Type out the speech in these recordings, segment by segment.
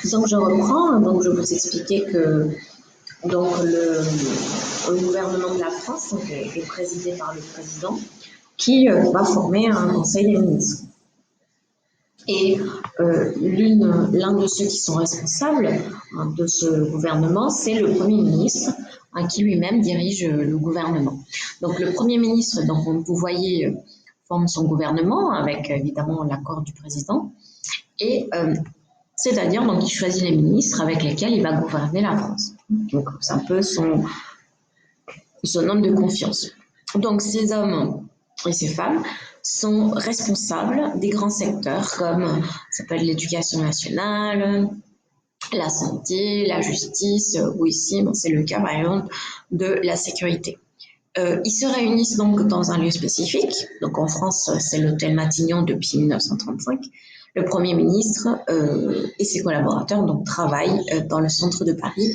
Donc je reprends, donc je vous expliquais que donc le gouvernement de la France donc, est présidé par le président qui va former un conseil des ministres. Et l'un de ceux qui sont responsables de ce gouvernement, c'est le Premier ministre qui lui-même dirige le gouvernement. Donc le Premier ministre, donc, vous voyez, forme son gouvernement avec évidemment l'accord du président. Et c'est-à-dire donc il choisit les ministres avec lesquels il va gouverner la France. Donc c'est un peu son homme de confiance. Donc ces hommes et ces femmes sont responsables des grands secteurs comme ça peut être l'éducation nationale, la santé, la justice, ou ici c'est le cas par exemple de la sécurité. Ils se réunissent donc dans un lieu spécifique. Donc en France, c'est l'hôtel Matignon depuis 1935. Le Premier ministre et ses collaborateurs donc, travaillent dans le centre de Paris,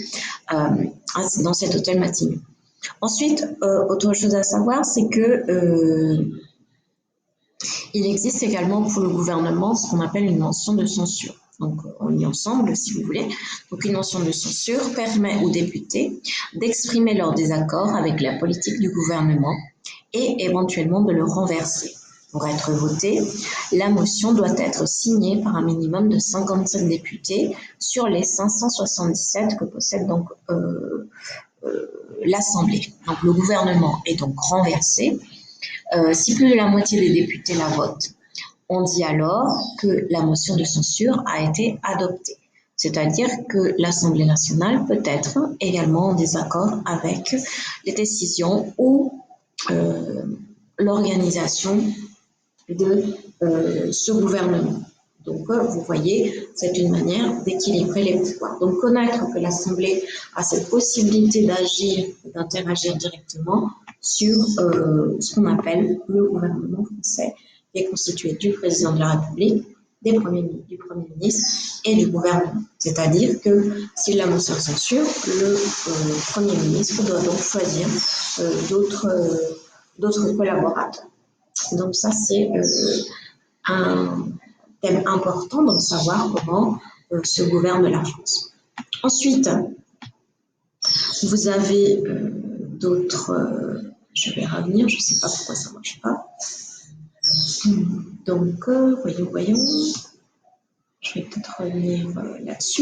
dans cet hôtel Matignon. Ensuite, autre chose à savoir, c'est que il existe également pour le gouvernement ce qu'on appelle une mention de censure. Donc, on lit ensemble, si vous voulez. Donc, une mention de censure permet aux députés d'exprimer leur désaccord avec la politique du gouvernement et éventuellement de le renverser. Pour être votée, la motion doit être signée par un minimum de 57 députés sur les 577 que possède donc l'Assemblée. Donc, le gouvernement est donc renversé. Si plus de la moitié des députés la votent, on dit alors que la motion de censure a été adoptée. C'est-à-dire que l'Assemblée nationale peut être également en désaccord avec les décisions ou l'organisation de ce gouvernement. Donc, vous voyez, c'est une manière d'équilibrer les pouvoirs. Donc, connaître que l'Assemblée a cette possibilité d'agir, d'interagir directement sur ce qu'on appelle le gouvernement français, qui est constitué du président de la République, du Premier ministre et du gouvernement. C'est-à-dire que si la motion de censure, le Premier ministre doit donc choisir d'autres collaborateurs. Donc ça, c'est un thème important, donc savoir comment se gouverne la France. Ensuite, vous avez d'autres... je vais revenir, je ne sais pas pourquoi ça ne marche pas. Donc, voyons. Je vais peut-être revenir là-dessus.